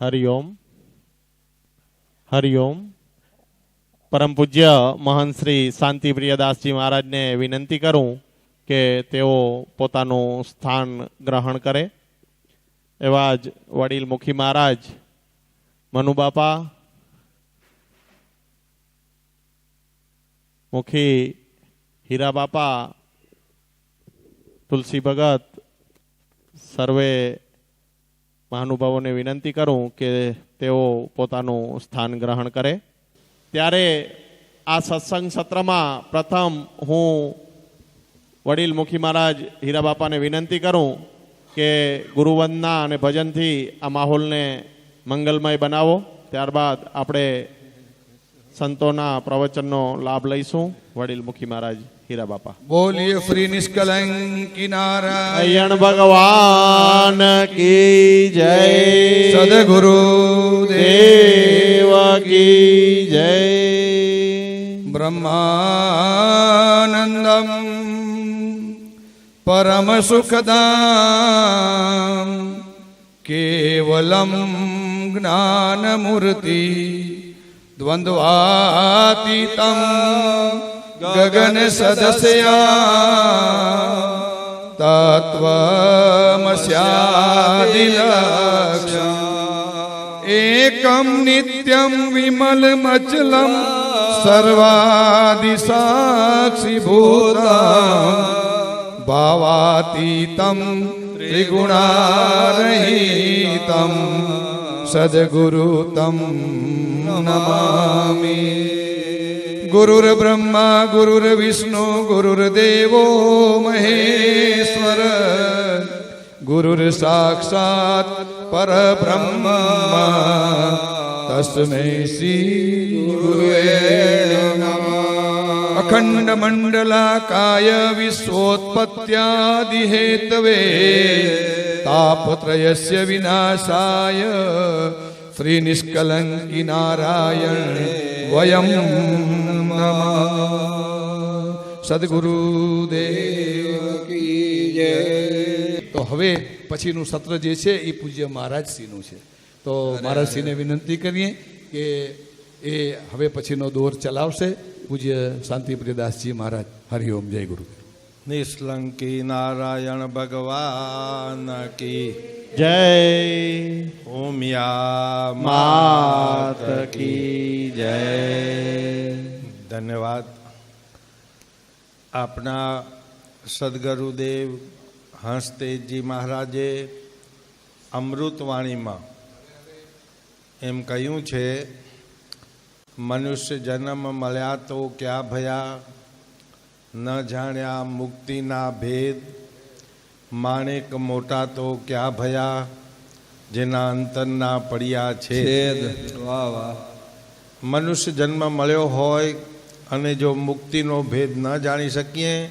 હરિઓમ હરિઓમ. પરમ પૂજ્ય મહંત શ્રી શાંતિપ્રિયદાસજી મહારાજને વિનંતી કરું કે તેઓ પોતાનું સ્થાન ગ્રહણ કરે. એવા જ વડીલ મુખી મહારાજ, મનુબાપા, મુખી હીરા બાપા, તુલસી ભગત, સર્વે મહાનુભાવોને વિનંતી કરું કે તેઓ પોતાનું સ્થાન ગ્રહણ કરે. ત્યારે આ સત્સંગ સત્રમાં પ્રથમ હું વડીલ મુખી મહારાજ હીરા બાપાને વિનંતી કરું કે ગુરુવંદના અને ભજનથી આ માહોલને મંગલમય બનાવો. ત્યારબાદ આપણે સંતોના પ્રવચનનો લાભ લઈશું. વડીલ મુખી મહારાજ હીરા બાપા. બોલીએ શ્રી નિષ્કલંકી નારાયણ ભગવાન કી જય. સદગુરુ દેવ કી જય. બ્રહ્માનંદમ પરમ સુખદામ કેવલમ જ્ઞાનમૂર્તિ દ્વંદ્વાતીતમ ગગન સદસ્યા તત્વમસ્યાદિલક્ષ્યમ એકમ નિત્યમ વિમલમચલમ સર્વાદિસાક્ષીભૂતમ ભાવાતીતમ ત્રિગુણારહિતમ સદગુરુતમ નમામિ. ગુરુર્બ્રહ્મા ગુરુર્વિષ્ણુ ગુરુર્દેવો મહેશ્વર ગુરુર સાક્ષાત પરબ્રહ્મ તસ્મૈ શ્રી ગુરુવે નમઃ. અખંડ મંડલાકાય વિશ્વોત્પત્યાદિ હેતવે તાપત્રયસ્ય વિનાશાય શ્રી નિષ્કલંકી નારાયણ વયમ નમઃ. સદગુરુદેવ કી જય. તો હવે પછીનું સત્ર જે છે એ પૂજ્ય મહારાજશ્રીનું છે. તો મહારાજશ્રીને વિનંતી કરીએ કે એ હવે પછીનો દોર ચલાવશે. પૂજ્ય શાંતિપ્રિયદાસજી મહારાજ. હરિઓમ. જય ગુરુ. નિષ્કલંકી નારાયણ ભગવાન કી જય. ઓમિયા માત કી જય. ધન્યવાદ. આપના સદગુરુદેવ હંસતેજજી મહારાજે અમૃતવાણીમાં એમ કહ્યું છે, મનુષ્ય જન્મ મળ્યા તો ક્યાં ભયા, ન જાણ્યા મુક્તિના ભેદ, માણેક મોટા તો ક્યાં ભયા, જેના અંતરના પડ્યા છે. વાહ વાહ. મનુષ્ય જન્મ મળ્યો હોય અને જો મુક્તિનો ભેદ ન જાણી શકીએ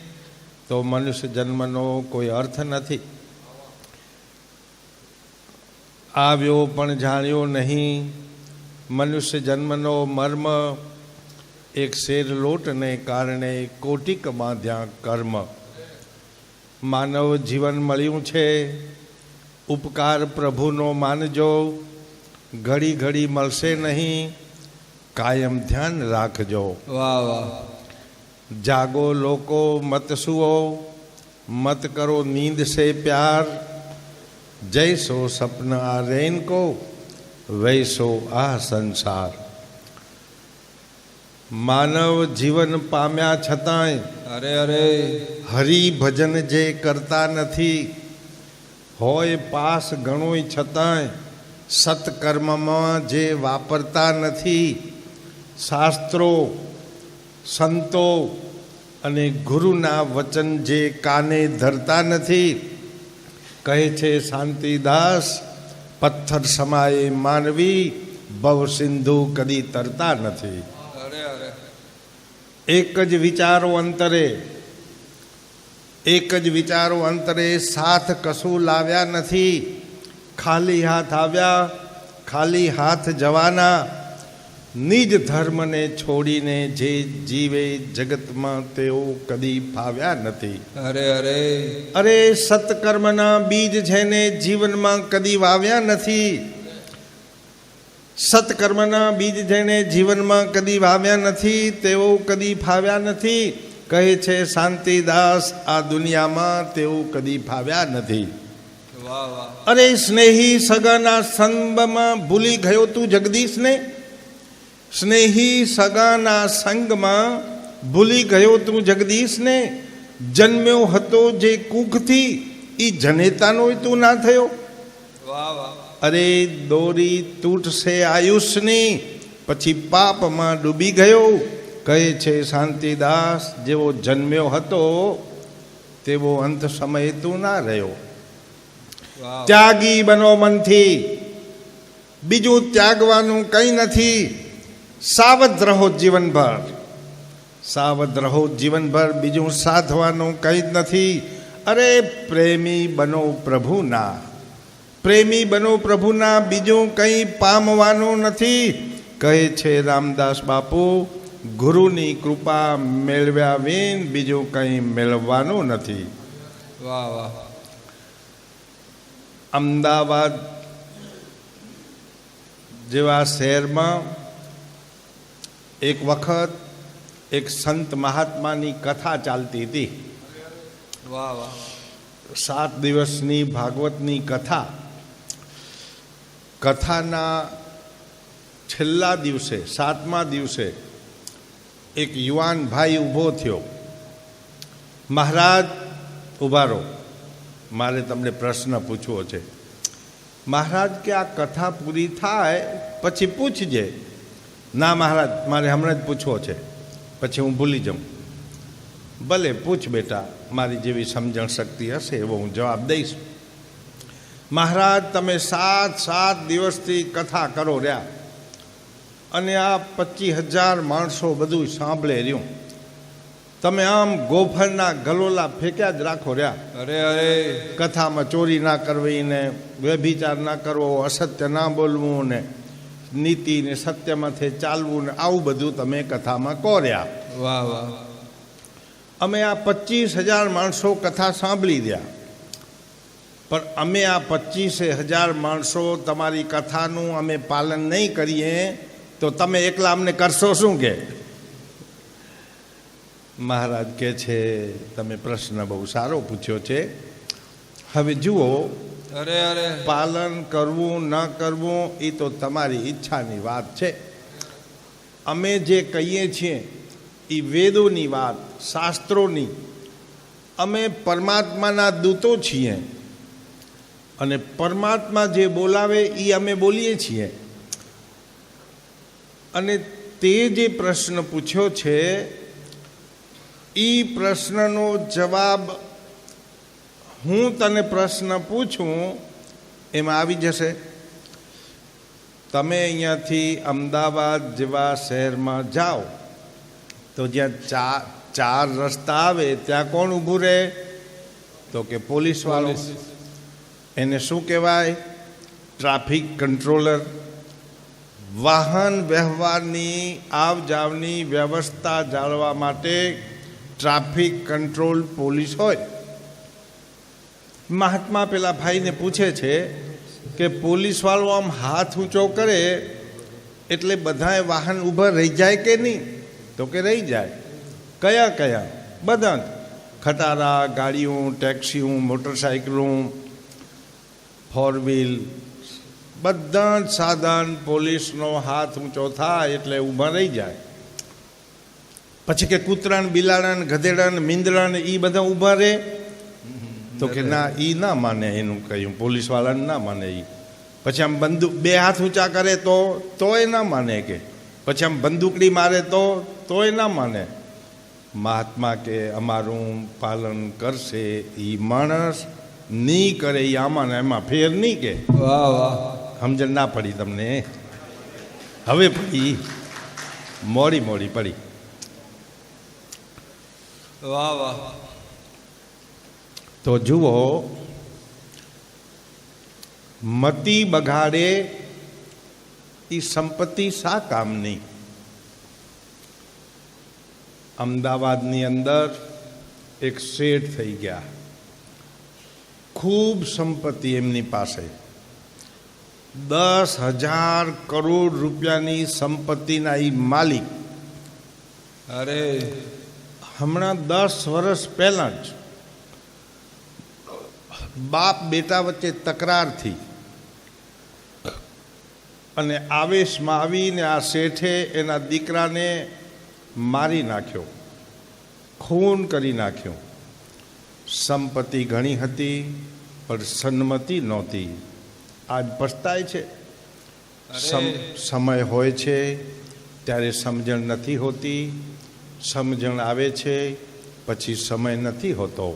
તો મનુષ્ય જન્મનો કોઈ અર્થ નથી. આવ્યો પણ જાણ્યો નહીં. મનુષ્ય જન્મનો મર્મ એક શેર લોટને કારણે કોટિક બાંધ્યા કર્મ. માનવ જીવન મળ્યું છે, ઉપકાર પ્રભુનો માનજો. ઘડી ઘડી મળશે નહીં, કાયમ ધ્યાન રાખજો. વાહ વાહ. જાગો લોકો મત સુઓ, મત કરો નીંદ સે પ્યાર. જૈસો સપન આ રૈન કો, વૈસો આ સંસાર. માનવ જીવન પામ્યા છતાંય અરે અરે હરિભજન જે કરતા નથી, હોય પાસ ઘણોય છતાંય સત્કર્મમાં જે વાપરતા નથી, શાસ્ત્રો સંતો અને ગુરુના વચન જે કાને ધરતા નથી, કહે છે શાંતિદાસ પથ્થર સમાયે માનવી, ભવ સિંધુ કદી તરતા નથી. એક જ વિચારો અંતરે સાથ કશું લાવ્યા નથી. ખાલી હાથ આવ્યા, ખાલી હાથ જવાના. નિજ ધર્મને છોડીને જે જીવે જગતમાં તેઓ કદી ફાવ્યા નથી. અરે સત્કર્મના બીજ જેને જીવનમાં કદી વાવ્યા નથી, સત્કર્મના બીજ જેણે જીવનમાં કદી વાવ્યા નથી તેઓ કદી ફાવ્યા નથી. કહે છે શાંતિદાસ આ દુનિયામાં તેઓ કદી ફાવ્યા નથી. અરે સ્નેહી સગાના સંગમાં ભૂલી ગયો તું જગદીશને. સ્નેહી સગાના સંગમાં ભૂલી ગયો તું જગદીશને. જન્મ્યો હતો જે કુખથી એ જનેતાનો તું ના થયો. અરે દોરી તૂટશે આયુષની પછી પાપમાં ડૂબી ગયો. કહે છે શાંતિદાસ જેવો જન્મ્યો હતો તેવો અંત સમય તું ના રહ્યો. ત્યાગી બનો મનથી, બીજું ત્યાગવાનું કંઈ નથી. સાવધ રહો જીવનભર, સાવધ રહો જીવનભર, બીજું સાધવાનું કંઈ જ નથી. અરે પ્રેમી બનો પ્રભુના, પ્રેમી બનો પ્રભુના, બીજું કંઈ પામવાનું નથી. કહે છે રામદાસ બાપુ ગુરુની કૃપા મેળવ્યા વિન બીજું કંઈ મેળવવાનું નથી. વાહ વાહ. અમદાવાદ જેવા શહેરમાં એક વખત એક સંત મહાત્માની કથા ચાલતી હતી. વાહ વાહ. 7 દિવસની ભાગવતની કથા. કથાના છેલ્લા દિવસે 7મા દિવસે એક યુવાન ભાઈ ઊભો થયો. મહારાજ ઊભા રહો, મારે તમને પ્રશ્ન પૂછવો છે. મહારાજ કે આ કથા પૂરી થાય પછી પૂછજે. ના મહારાજ મારે હમણાં જ પૂછવો છે, પછી હું ભૂલી જાઉં. ભલે પૂછ બેટા, મારી જેવી સમજણ શક્તિ હશે એવો હું જવાબ દઈશ. મહારાજ તમે 7 દિવસથી કથા કરો રહ્યા અને આ 25,000 માણસો બધું સાંભળે રહ્યું. તમે આમ ગોફરના ગલોલા ફેંક્યા જ રાખો રહ્યા. અરે અરે. કથામાં ચોરી ના કરવી ને વ્યભિચાર ના કરવો, અસત્ય ના બોલવું ને નીતિ ને સત્યમાંથી ચાલવું ને આવું બધું તમે કથામાં કોર્યા. વાહ વાહ. અમે આ 25,000 માણસો કથા સાંભળી રહ્યા, પણ અમે આ 25,000 માણસો તમારી કથાનું અમે પાલન નહીં કરીએ તો તમે એકલા અમને કરશો શું? કે મહારાજ કહે છે તમે પ્રશ્ન બહુ સારો પૂછ્યો છે. હવે જુઓ, અરે અરે. પાલન કરવું ન કરવું એ તો તમારી ઈચ્છાની વાત છે. અમે જે કહીએ છીએ એ વેદોની વાત, શાસ્ત્રોની. અમે પરમાત્માના દૂતો છીએ અને પરમાત્મા જે બોલાવે એ અમે બોલીએ છીએ. અને તે જે પ્રશ્ન પૂછ્યો છે એ પ્રશ્નનો જવાબ હું તને પ્રશ્ન પૂછું એમાં આવી જશે. તમે અહીંયાથી અમદાવાદ જેવા શહેરમાં જાઓ તો જ્યાં ચાર રસ્તા આવે ત્યાં કોણ ઊભું રહે? તો કે પોલીસવાળો. એને શું કહેવાય? Traffic controller. વાહન વ્યવહારની આવ જાવની વ્યવસ્થા જાળવવા માટે ટ્રાફિક કંટ્રોલ પોલીસ હોય. મહાત્મા પેલા ભાઈને પૂછે છે કે પોલીસવાળો આમ હાથ ઊંચો કરે એટલે બધાએ વાહન ઊભા રહી જાય કે નહીં? તો કે રહી જાય. કયા કયા? બધા જ. ખટારા, ગાડીઓ, ટેક્સીઓ, મોટરસાઇકલો, 4 વ્હીલ, બધા જ સાધન પોલીસનો હાથ ઊંચો થાય એટલે ઊભા રહી જાય. પછી કે કૂતરાને, બિલાડાને, ગધેડાને, મીંદડાને એ બધા ઊભા રહે? તો કે ના, એ ના માને એનું કહ્યું, પોલીસવાળાને ના માને એ. પછી આમ બંદૂક 2 હાથ ઊંચા કરે તોય ના માને. કે પછી આમ બંદૂકડી મારે તોય ના માને. મહાત્મા કે અમારું પાલન કરશે એ માણસ, નહીં કરે એ આમાં ને એમાં ફેર નહીં. કે વાહ વાહ. સમજણ ના પડી તમને? હવે પડી, મોડી પડી. વાહ વાહ. તો જુઓ, મતી બગાડે એ સંપત્તિ શા કામની? અમદાવાદની અંદર એક શેઠ થઈ ગયા, ખૂબ સંપત્તિ એમની પાસે. 10,000 કરોડ રૂપિયાની સંપત્તિના એ માલિક અરે હમણાં 10 વર્ષ પહેલાં જ બાપ બેટા વચ્ચે તકરાર થઈ અને આવેશમાં આવીને આ શેઠે એના દીકરાને મારી નાખ્યો, ખૂન કરી નાખ્યો. સંપત્તિ ઘણી હતી પણ સન્મતિ નહોતી. આજ પછતાય છે. સમય હોય છે ત્યારે સમજણ નથી હોતી, સમજણ આવે છે પછી સમય નથી હોતો.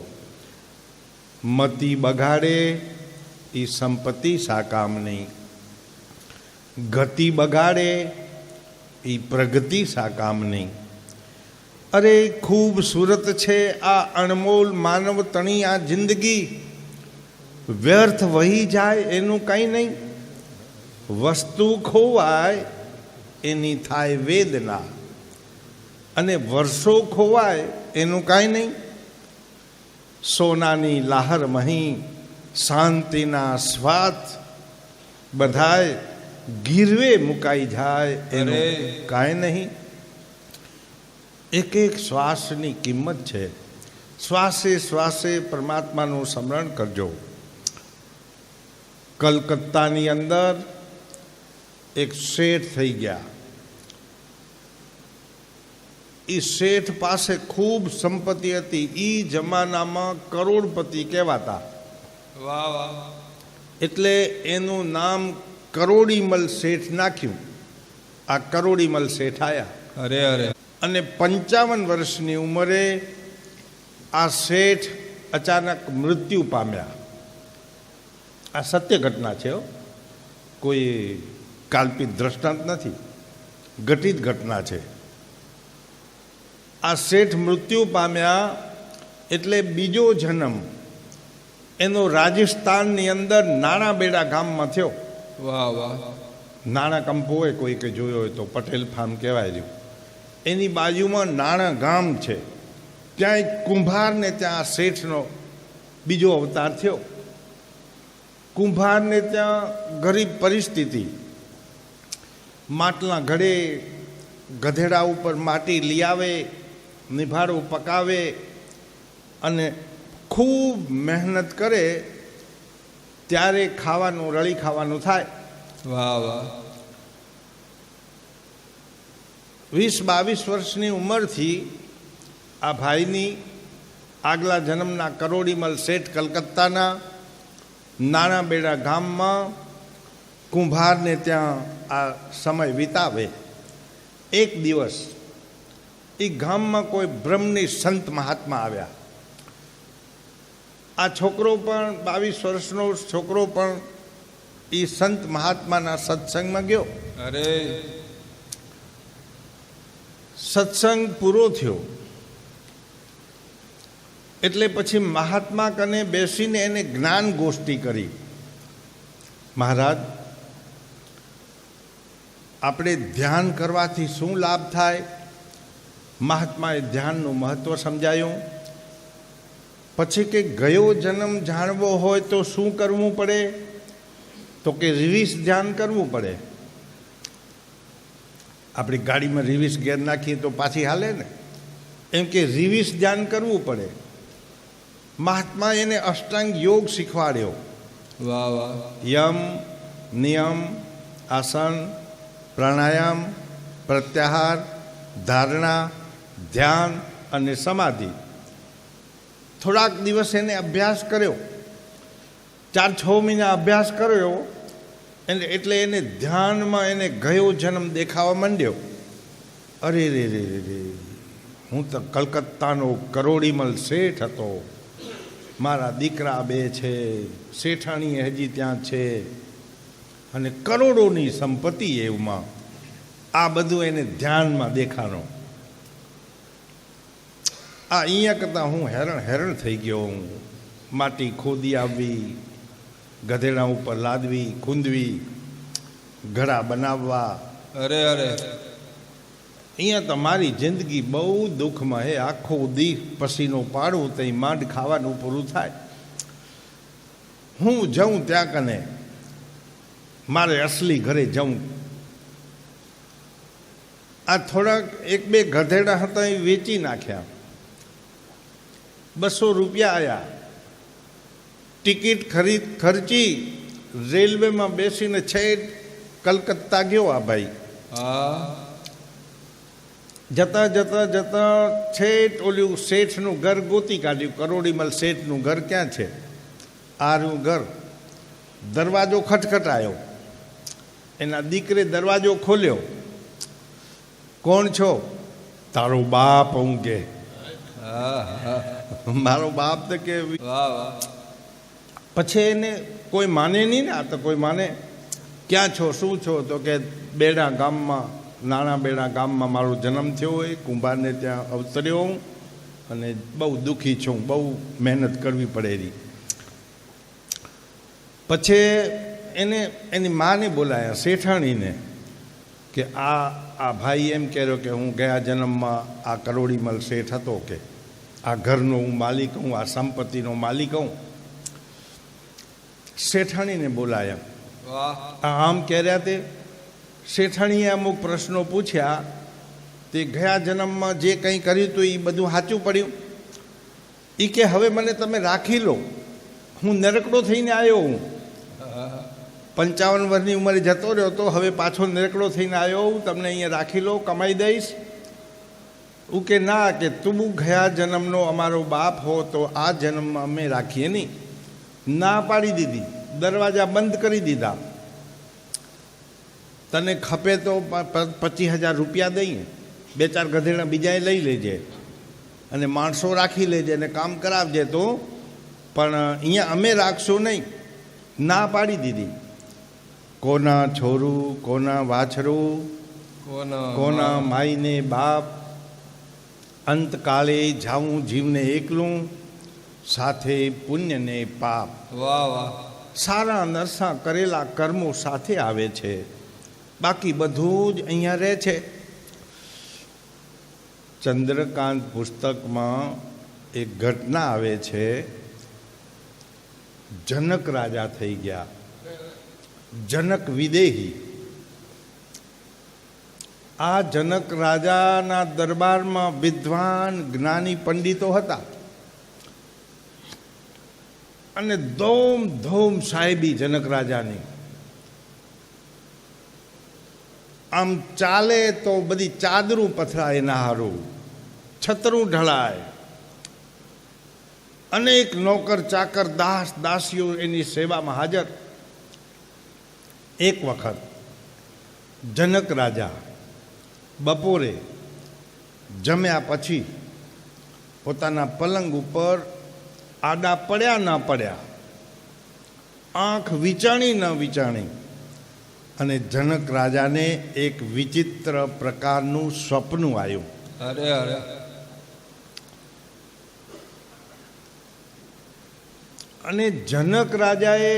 મતિ બગાડે એ સંપત્તિ સાકામની, ગતિ બગાડે એ પ્રગતિ સાકામની. અરે ખૂબસૂરત છે આ અણમોલ માનવ તણી આ જિંદગી, વ્યર્થ વહી જાય એનું કંઈ નહીં. વસ્તુ ખોવાય એની થાય વેદના, અને વર્ષો ખોવાય એનું કાંઈ નહીં. સોનાની લહાર મહી શાંતિના સ્વાદ બધાય ગીરવે મુકાઈ જાય એનું કાંઈ નહીં. એક એક શ્વાસની કિંમત છે. શ્વાસે શ્વાસે પરમાત્માનું સ્મરણ કરજો. કલકત્તાની અંદર એક શેઠ થઈ ગયા. એ શેઠ પાસે ખૂબ સંપત્તિ હતી. એ જમાનામાં કરોડપતિ કહેવાતા. વાહ વાહ. એટલે એનું નામ કરોડીમલ શેઠ નાખ્યું. આ કરોડીમલ શેઠ આયા. અરે અરે. અને 55 વર્ષની ઉંમરે આ શેઠ અચાનક મૃત્યુ પામ્યા. આ સત્ય ઘટના છે, કોઈ કાલ્પિત દ્રષ્ટાંત નથી, ઘટિત ઘટના છે. આ શેઠ મૃત્યુ પામ્યા એટલે બીજો જન્મ એનો રાજસ્થાનની અંદર નાણાબેડા ગામમાં થયો. વાહ વાહ. નાણા કંપો હોય કોઈ કે જોયો હોય તો પટેલ ફાર્મ કહેવાય રહ્યું. એની બાજુમાં નાણા ગામ છે. ત્યાં એક કુંભારને ત્યાં શેઠનો બીજો અવતાર થયો. કુંભારને ત્યાં ગરીબ પરિસ્થિતિ, માટલા ઘડે, ગધેડા ઉપર માટી લઈ આવે, નિભાડો પકાવે અને ખૂબ મહેનત કરે ત્યારે ખાવાનું, રળી ખાવાનું થાય. વાહ વાહ. 20-22 વર્ષની ઉંમરથી આ ભાઈની આગલા જન્મના કરોડીમલ શેઠ કલકત્તાના નાણાબેડા ગામમાં કુંભારને ત્યાં આ સમય વિતાવે. એક દિવસ એ ગામમાં કોઈ બ્રહ્મની સંત મહાત્મા આવ્યા. આ છોકરો પણ 22 વર્ષનો છોકરો પણ એ સંત મહાત્માના સત્સંગમાં ગયો. અરે. સત્સંગ પૂરો થયો એટલે પછી મહાત્મા કને બેસીને એને જ્ઞાન ગોષ્ઠી કરી. મહારાજ, આપણે ધ્યાન કરવાથી શું લાભ થાય? મહાત્માએ ધ્યાનનું મહત્વ સમજાયું. પછી કે ગયો જન્મ જાણવો હોય તો શું કરવું પડે? તો કે રિવીસ ધ્યાન કરવું પડે. આપણી ગાડીમાં રિવીસ ગેર નાખીએ તો પાછી હાલે ને, એમ કે રિવીસ ધ્યાન કરવું પડે. મહાત્મા એને અષ્ટાંગ યોગ શીખવાડ્યો. વાહ વાહ. યમ, નિયમ, આસન, પ્રાણાયામ, પ્રત્યાહાર, ધારણા, ધ્યાન અને સમાધિ. થોડાક દિવસ એને અભ્યાસ કર્યો. 4-6 મહિના અભ્યાસ કર્યો એટલે એને ધ્યાનમાં એને ગયો જન્મ દેખાવા માંડ્યો. અરે રે રે રે, હું તો કલકત્તાનો કરોડીમલ શેઠ હતો. મારા દીકરા 2 છે, શેઠાણી હજી ત્યાં છે અને કરોડોની સંપત્તિ એમાં. આ બધું એને ધ્યાનમાં દેખાણો. આ અહીંયા કરતાં હું હેરાન થઈ ગયો. હું માટી ખોદી આવવી, ગધેડા ઉપર લાદવી, ખૂંદવી, ઘડા બનાવવા. અરે અરે. અહીંયા તો મારી જિંદગી બહુ દુઃખમાં હે. આખો દી પસીનો પાડું તો માંડ ખાવાનું પૂરું થાય. હું જાઉં ત્યાં કને મારે અસલી ઘરે જવું. આ થોડાક એક બે ગધેડા હતા એ વેચી નાખ્યા. 200 રૂપિયા આવ્યા. ટિકિટ ખર્ચી રેલવેમાં બેસીને છેક કલકત્તા ગયો આ ભાઈ. જતા જતા જતા છેક ઓલું શેઠનું ઘર ગોતી કાઢ્યું. કરોડીમલ શેઠનું ઘર ક્યાં છે? આરું ઘર. દરવાજો ખટખટાયો. એના દીકરે દરવાજો ખોલ્યો. કોણ છો? તારો બાપ. હું કે મારો બાપ તો કે પછી એને કોઈ માને નહીં ને. આ તો કોઈ માને. ક્યાં છો? શું છો? તો કે બેડા ગામમાં, નાના બેડા ગામમાં મારો જન્મ થયો હોય, કુંભારને ત્યાં અવતર્યો હું અને બહુ દુઃખી છું, બહુ મહેનત કરવી પડે એની. પછી એને એની માને બોલાયા, શેઠાણીને, કે આ ભાઈ એમ કહેલો કે હું ગયા જન્મમાં આ કરોડીમલ શેઠ હતો, કે આ ઘરનો હું માલિક હું, આ સંપત્તિનો માલિક હું. શેઠાણીને બોલાયા. આમ કહેર્યા તે શેઠાણીએ અમુક પ્રશ્નો પૂછ્યા. તે ગયા જન્મમાં જે કંઈ કર્યું હતું એ બધું સાચું પડ્યું. એ કે હવે મને તમે રાખી લો, હું નરકડો થઈને આવ્યો હું. 55 વર્ષની ઉંમરે જતો રહ્યો તો હવે પાછો નરકડો થઈને આવ્યો હું, તમને અહીંયા રાખી લો, કમાઈ દઈશ. હું કે ના, કે તું ગયા જન્મનો અમારો બાપ હો તો આ જન્મમાં અમે રાખીએ નહીં. ના પાડી દીધી. દરવાજા બંધ કરી દીધા. તને ખપે તો 25,000 રૂપિયા દઈએ, 2-4 ગધેડા બીજાએ લઈ લેજે અને માણસો રાખી લેજે અને કામ કરાવજે, તો પણ અહીંયા અમે રાખશું નહીં. ના પાડી દીધી. કોના છોરું, કોના વાછરું, કોના માઈને બાપ, અંતકાળે જાઉં જીવને એકલું, સાથે પુણ્ય ને પાપ. વાહ વાહ. સારા નરસા કરેલા કર્મો સાથે આવે છે, બાકી બધું જ અહીંયા રહે છે. ચંદ્રકાંત પુસ્તકમાં એક ઘટના આવે છે. જનક રાજા થઈ ગયા, જનક વિદેહી. આ જનક રાજાના દરબારમાં વિદ્વાન જ્ઞાની પંડિતો હતા અને ધોમ ધોમ સાહેબી જનક રાજાની. આમ ચાલે તો બધી ચાદરું પથરાય એના હારું, છતરું ઢળાય. અનેક નોકર ચાકર દાસ દાસીઓ એની સેવામાં હાજર. એક વખત જનક રાજા બપોરે જમ્યા પછી પોતાના પલંગ ઉપર આડા પડ્યા ના પડ્યા, આંખ વિચાણી ન વિચાણી, અને જનક રાજાને એક વિચિત્ર પ્રકારનું સ્વપ્ન આવ્યું. અરે અરે. અને જનક રાજાએ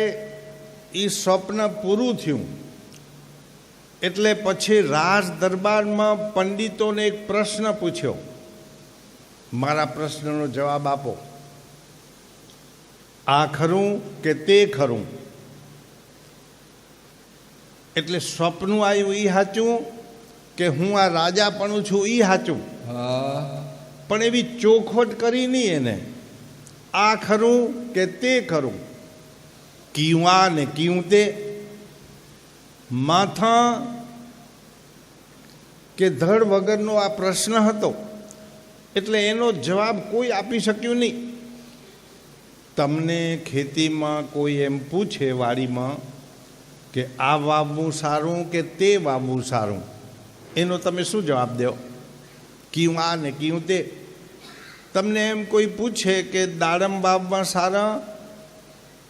એ સ્વપ્ન પૂરું થયું એટલે પછી રાજ દરબારમાં પંડિતોને એક પ્રશ્ન પૂછ્યો. મારા પ્રશ્નનો જવાબ આપો. આ ખરું કે તે ખરું? એટલે સ્વપ્ન આવ્યું એ સાચું કે હું આ રાજા પણ છું એ સાચું? પણ એવી ચોખવટ કરી નહીં એને. આ ખરું કે તે ખરું? કયું આ ને કયું તે? માથા કે ધડ વગરનો આ પ્રશ્ન હતો એટલે એનો જવાબ કોઈ આપી શક્યું નહીં. તમને ખેતીમાં કોઈ એમ પૂછે વાડીમાં કે આ વાવવું સારું કે તે વાવવું સારું, એનો તમે શું જવાબ દો? કયું આ ને કયું તે? તમને એમ કોઈ પૂછે કે દાડમ વાવવા સારા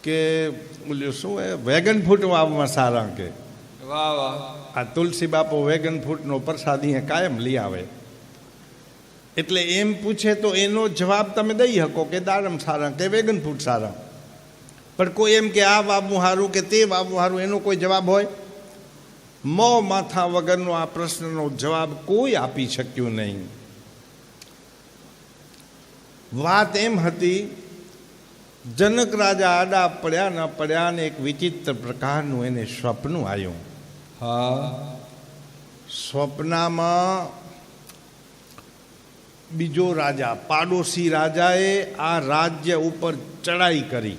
કે ઓલું શું એ વેગન ફ્રૂટ વાવવા સારા, કે વાહ વાહ. આ તુલસી બાપો વેગન ફ્રૂટનો પ્રસાદ અહીંયા કાયમ લઈ આવે. એટલે એમ પૂછે તો એનો જવાબ તમે દઈ શકો કે દાડમ સારા કે વેગન ફ્રૂટ સારા. પણ કોઈ એમ કે આ વાવવું સારું કે તે વાવવું સારું, એનો કોઈ જવાબ હોય? મોં માથા વગરનો આ પ્રશ્નનો જવાબ કોઈ આપી શક્યું નહીં. વાત એમ હતી જનક રાજા આડા પડ્યા ન પડ્યા ને એક વિચિત્ર પ્રકારનું એને સ્વપ્ન આવ્યું. હા સ્વપ્નમાં બીજો રાજા, પાડોશી રાજાએ આ રાજ્ય ઉપર ચડાઈ કરી.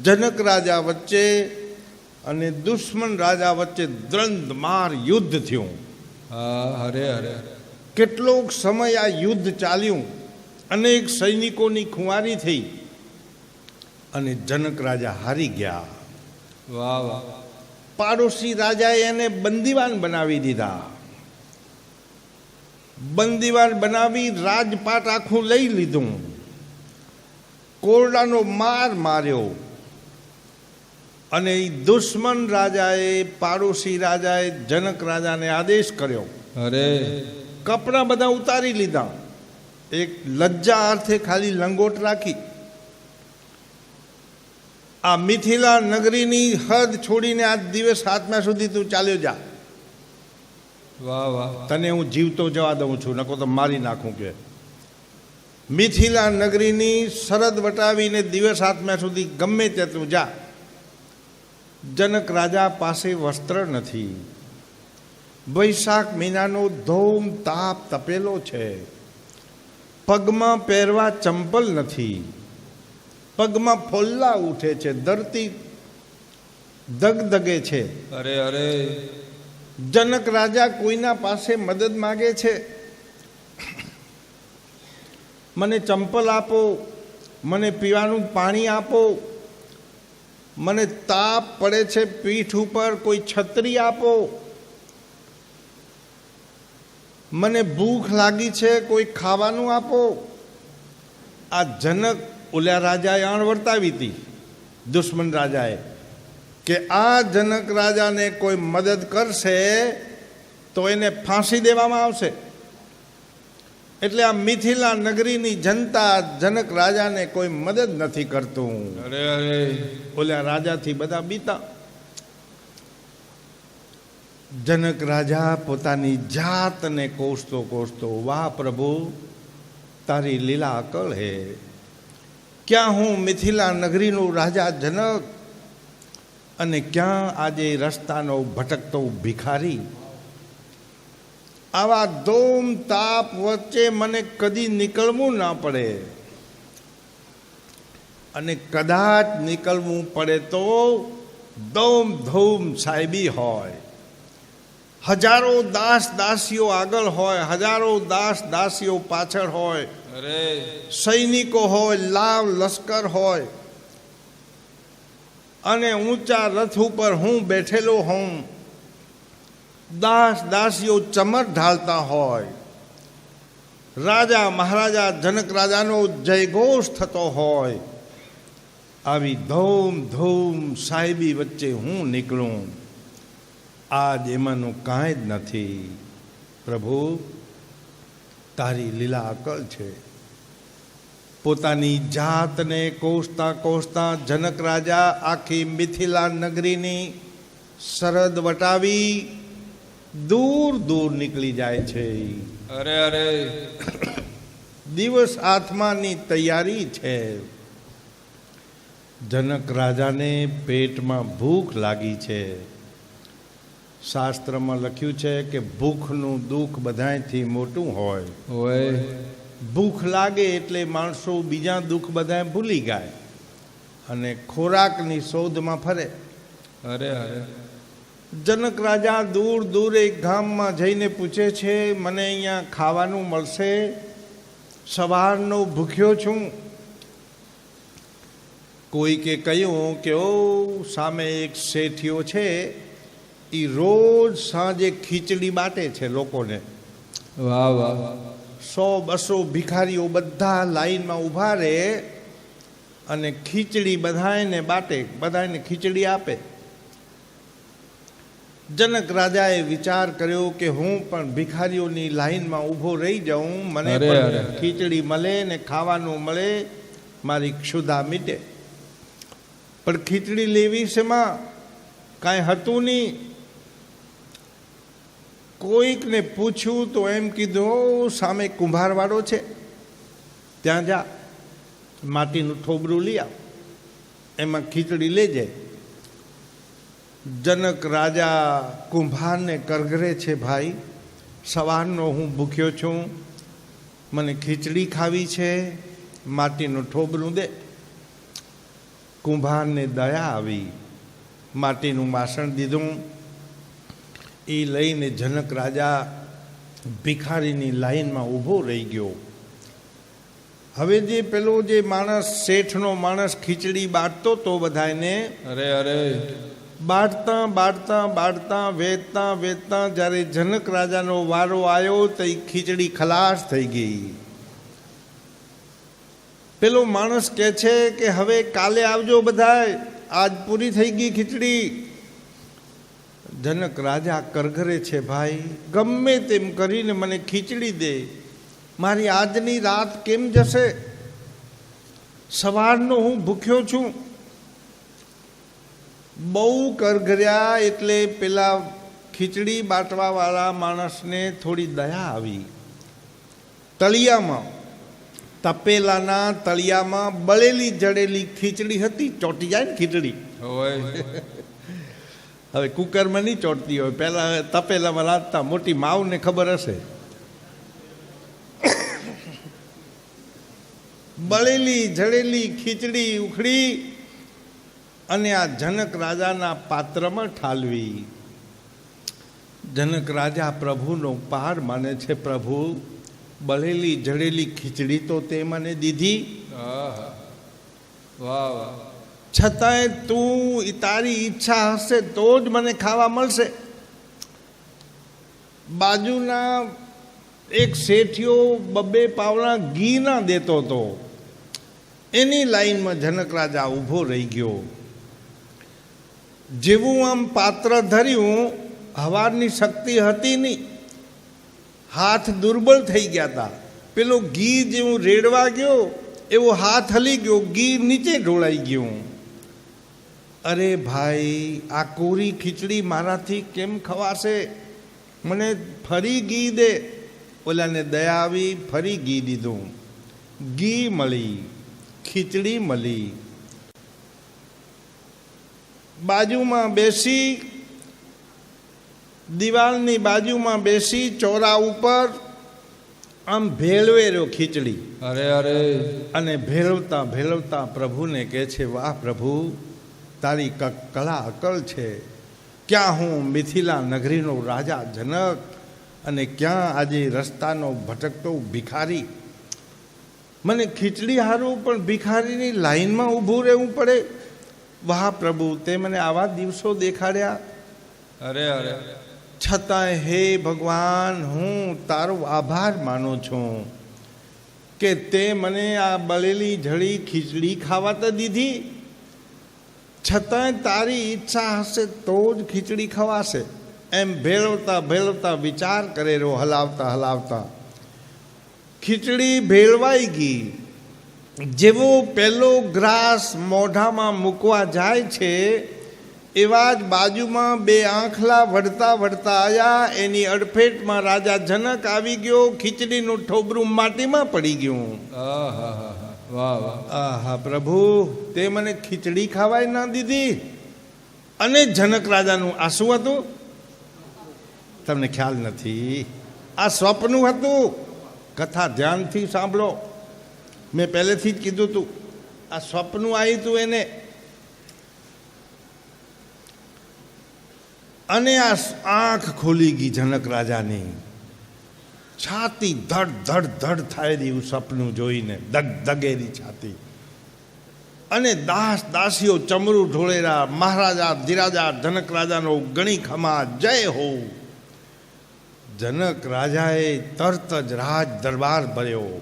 જનક રાજા વચ્ચે અને દુશ્મન રાજા વચ્ચે દ્વંદ્વમાર યુદ્ધ થયું. હા હરે હરે કેટલોક સમય આ યુદ્ધ ચાલ્યું. અનેક સૈનિકોની ખુવારી થઈ અને જનક રાજા હારી ગયા. વાહ વાહ પાડોશી રાજાએ એને બંદીવાન બનાવી દીધા. બંદીવાન બનાવી રાજપાટ આખું લઈ લીધું. કોરડાનો માર માર્યો અને એ દુશ્મન રાજાએ, પાડોશી રાજાએ જનક રાજાને આદેશ કર્યો, અરે કપડાં બધા ઉતારી લીધા. એક લજ્જા અર્થે ખાલી લંગોટ રાખી આ મિથિલા નગરીની હદ છોડીને આજ દિવસ આત્મા સુધી તું ચાલ્યો જા. વાહ વાહ તને હું જીવતો જવા દઉં છું, નકો તો મારી નાખું. કે મિથિલા નગરીની સરહદ વટાવીને દિવસ આત્મા સુધી ગમે તે તું જા. જનક રાજા પાસે વસ્ત્ર નથી. વૈશાખ મહિનાનો ધોમ તાપ તપેલો છે. પગમાં પહેરવા ચંપલ નથી. પગમાં ફોલ્લા ઉઠે છે. ધરતી દગદગે છે. અરે અરે જનક રાજા કોઈના પાસે મદદ માગે છે, મને ચંપલ આપો, મને પીવાનું પાણી આપો, મને તાપ પડે છે પીઠ ઉપર, કોઈ છત્રી આપો, મને ભૂખ લાગી છે, કોઈ ખાવાનું આપો. આ જનક ઓલા રાજાએ આણ વર્તાવી હતી, દુશ્મન રાજાએ, કે આ જનક રાજાને કોઈ મદદ કરશે તો એને ફાંસી દેવામાં આવશે. એટલે આ મિથિલા નગરીની જનતા જનક રાજાને કોઈ મદદ નથી કરતું. અરે અરે ઓલા રાજાથી બધા બીતા. જનક રાજા પોતાની જાતને કોસતો કોસતો, વાહ પ્રભુ, તારી લીલા અકળ હે. ક્યાં હું મિથિલા નગરીનો રાજા જનક અને ક્યાં આજે રસ્તાનો ભટકતો ભિખારી. આવા ધોમ તાપ વચ્ચે મને કદી નીકળવું ના પડે, અને કદાચ નીકળવું પડે તો ધોમ ધૂમ સાહેબી હોય, હજારો દાસ દાસીઓ આગળ હોય, હજારો દાસ દાસીઓ પાછળ હોય, અરે સૈનિકો હોય, લાવ લશ્કર હોય, અને ઊંચા રથ ઉપર હું બેઠેલો હોઉં. દાસ દાસીઓ ચમર ઢાળતા હોય, રાજા મહારાજા જનક રાજાનો જયઘોષ થતો હોય. આવી ધૂમ ધૂમ સાહેબી વચ્ચે હું નીકળું. આજ એમાંનું કાંઈ જ નથી. પ્રભુ, તારી લીલા અકલ છે. પોતાની જાતને કોસતા કોસતા જનક રાજા આખી મિથિલા નગરીની સરહદ વટાવી દૂર દૂર નીકળી જાય છે. અરે અરે દિવસ આત્માની તૈયારી છે. જનક રાજાને પેટમાં ભૂખ લાગી છે. શાસ્ત્રમાં લખ્યું છે કે ભૂખનું દુઃખ બધાયથી મોટું હોય. ઓય ભૂખ લાગે એટલે માણસો બીજા દુઃખ બધા ભૂલી જાય અને ખોરાકની શોધમાં ફરે. અરે અરે જનક રાજા દૂર દૂર એક ગામમાં જઈને પૂછે છે, મને અહીંયા ખાવાનું મળશે? સવારનો ભૂખ્યો છું. કોઈકે કહ્યું કે ઓ સામે એક શેઠિયો છે, એ રોજ સાંજે ખીચડી બાટે છે લોકોને. વાહ વાહ 100-200 ભિખારીઓ બધા લાઈનમાં ઊભા રહે અને ખીચડી બધાને બાટે, બધાને ખીચડી આપે. જનક રાજાએ વિચાર કર્યો કે હું પણ ભિખારીઓની લાઈનમાં ઊભો રહી જાઉં, મને અરે, પણ અરે. ખીચડી મળે ને ખાવાનું મળે, મારી ક્ષુધા મીટે. પણ ખીચડી લેવી શેમાં? કાંઈ હતું નહીં. કોઈકને પૂછ્યું તો એમ કીધું, "ઓ, સામે કુંભારવાડો છે, ત્યાં જા." માટીનું ઠોબરું લઈ આવ, એમાં ખીચડી લેજે. જનક રાજા કુંભારને કરગરે છે, ભાઈ સવારનો હું ભૂખ્યો છું, મને ખીચડી ખાવી છે, માટીનું ઠોબરું દે. કુંભારને દયા આવી, માટીનું વાસણ દીધું. એ લઈને જનક રાજા ભિખારીની લાઈનમાં ઊભો રહી ગયો. હવે જે પેલો જે માણસ શેઠનો માણસ ખીચડી બાંટતો તો બધાને, અરે અરે બાંટતા બાંટતા બાંટતા વેચતા વેચતા જ્યારે જનક રાજાનો વારો આવ્યો તો એ ખીચડી ખલાસ થઈ ગઈ. પેલો માણસ કહે છે કે હવે કાલે આવજો બધાય, આજ પૂરી થઈ ગઈ ખીચડી. જનક રાજા કરગરે છે, ભાઈ ગમે તેમ કરીને મને ખીચડી દે, મારી આજની રાત કેમ જશે? સવારનો હું ભૂખ્યો છું. બહુ કરગર્યા એટલે પેલા ખીચડી બાંટવાવાળા માણસને થોડી દયા આવી. તળિયામાં, તપેલાના તળિયામાં બળેલી જડેલી ખીચડી હતી. ચોટી જાય ને ખીચડી, હોય હવે કુકરમાં નહીં ચોટતી હોય, પહેલાં તપેલામાં લાગતા. મોટી માવને ખબર હશે. બળેલી જડેલી ખીચડી ઉખડી અને આ જનક રાજાના પાત્રમાં ઠાલવી. જનક રાજા પ્રભુનો પાર માને છે. પ્રભુ, બળેલી જડેલી ખીચડી તો તે મને દીધી, આહા. વાહ વાહ છતાંય તું તારી ઈચ્છા હશે તો જ મને ખાવા મળશે. બાજુના એક શેઠિયો 2 પાવડા ઘી ના દેતો હતો, એની લાઈનમાં જનક રાજા ઊભો રહી ગયો. જેવું આમ પાત્ર ધર્યું, હવારની શક્તિ હતી નહીં, હાથ દુર્બળ થઈ ગયા હતા. પેલો ઘી જેવું રેડવા ગયો એવો હાથ હલી ગયો, ઘી નીચે ઢોળાઈ ગયું. અરે ભાઈ, આ કોરી ખીચડી મારાથી કેમ ખવાશે? મને ફરી ઘી દે. ઓલાને દયા આવી, ફરી ઘી દીધું. ઘી મળી, ખીચડી મળી. બાજુમાં બેસી, દિવાલની બાજુમાં બેસી ચોરા ઉપર આમ ભેળવે રહ્યો ખીચડી. અરે અરે અને ભેળવતા ભેળવતા પ્રભુને કહે છે, વાહ પ્રભુ, તારી કળા અકલ છે. ક્યાં હું મિથિલા નગરીનો રાજા જનક, અને ક્યાં આજે રસ્તાનો ભટકતો ભિખારી. મને ખીચડી હારું પણ ભિખારીની લાઈનમાં ઊભું રહેવું પડે. વાહ પ્રભુ, તે મને આવા દિવસો દેખાડ્યા. અરે અરે છતાંય હે ભગવાન, હું તારો આભાર માનું છું કે તે મને આ બળેલી જડી ખીચડી ખાવા તો દીધી, છતાંય તારી ઈચ્છા હશે તો જ ખીચડી ખવાશે. એમ ભેળવતા ભેળવતા વિચાર કરેલો, હલાવતા હલાવતા ખીચડી ભેળવાઈ ગઈ. જેવો પહેલો ગ્રાસ મોઢામાં મૂકવા જાય છે, એવા જ બાજુમાં 2 આંખલા વળતા વળતા આવ્યા. એની અડફેટમાં રાજા જનક આવી ગયો. ખીચડીનું ઠોબરું માટીમાં પડી ગયું. આહા. વાહ વાહ આહા પ્રભુ, તે મને ખીચડી ખાવાય ના દીધી. અને જનક રાજાનું આ શું હતું? તમને ખ્યાલ નથી. આ સ્વપ્નું હતું. કથા ધ્યાનથી સાંભળો. મેં પહેલેથી જ કીધું હતું, આ સ્વપ્નું આવ્યું હતું એને. અને આ આંખ ખોલી ગઈ જનક રાજાની. છાતી ધડ ધડ ધડ થાય એવું સપનું જોઈને, દગેરી છાતી. અને દાસ દાસીઓ ચમરું ઢોળેરા. મહારાજા ધીરાજા જનક રાજાનો ગણી ખમા, જય હો. જનક રાજાએ તરત જ રાજ દરબાર ભર્યો.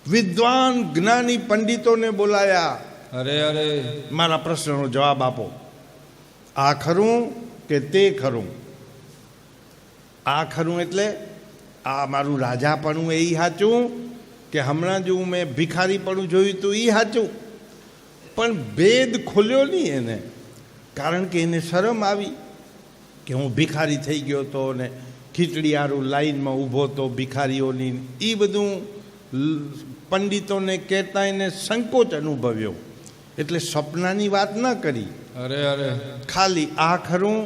વિદ્વાન જ્ઞાની પંડિતોને બોલાયા. અરે અરે મારા પ્રશ્નનો જવાબ આપો. આ ખરું કે તે ખરું? આ ખરું એટલે આ મારું રાજાપણું એ સાચું, કે હમણાં જેવું મેં ભિખારીપણું જોયું હતું એ સાચું? પણ ભેદ ખોલ્યો નહીં એને, કારણ કે એને શરમ આવી કે હું ભિખારી થઈ ગયો હતો ને ખીચડી હારું લાઈનમાં ઊભો તો ભિખારીઓની. એ બધું પંડિતોને કહેતા એને સંકોચ અનુભવ્યો, એટલે સપનાની વાત ન કરી, અરે અરે ખાલી આ ખરું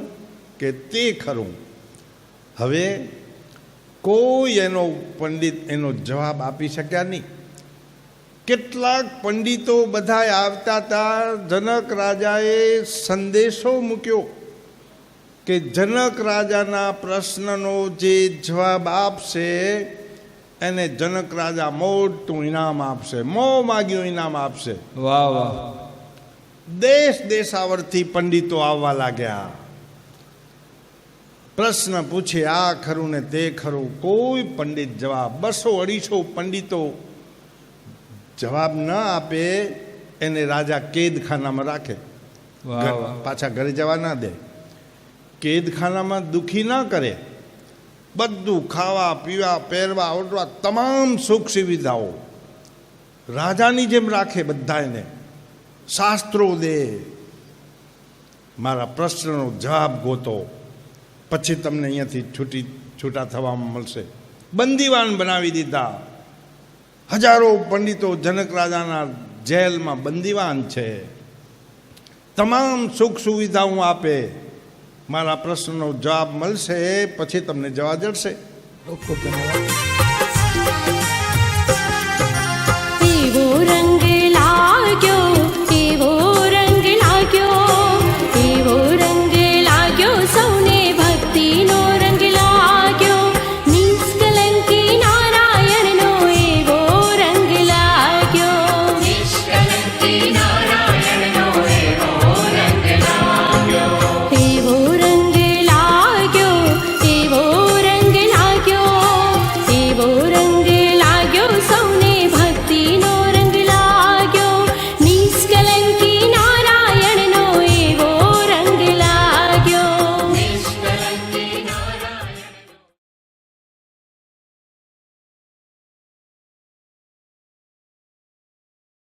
કે તે ખરું. હવે કોઈ એનો પંડિત એનો જવાબ આપી શક્યા નહીં. કેટલાક પંડિતો બધા આવતા હતા. જનક રાજાએ સંદેશો મૂક્યો કે જનક રાજાના પ્રશ્નનો જે જવાબ આપશે એને જનક રાજા મોટું ઇનામ આપશે, માગ્યું ઇનામ આપશે. વાહ વાહ દેશ દેશાવરથી પંડિતો આવવા લાગ્યા. પ્રશ્ન પૂછે, આ ખરું ને તે ખરું. કોઈ પંડિત જવાબ, 200-250 પંડિતો જવાબ ન આપે એને રાજા કેદખાનામાં રાખે, વાહ વાહ પાછા ઘરે જવા ના દે. કેદખાનામાં દુખી ના કરે, બધું ખાવા પીવા પહેરવા ઓઢવા તમામ સુખ સુવિધાઓ રાજાની જેમ રાખે. બધા એને શાસ્ત્રો દે, મારા પ્રશ્નનો જવાબ ગોતો, પછી તમને અહીંયાથી છૂટા થવામાં મળશે. બંદીવાન બનાવી દીધા. હજારો પંડિતો જનક રાજાના જેલમાં બંદીવાન છે. તમામ સુખ સુવિધાઓ આપે, મારા પ્રશ્નનો જવાબ મળશે પછી તમને જવા જડશે. ખૂબ ખૂબ ધન્યવાદ.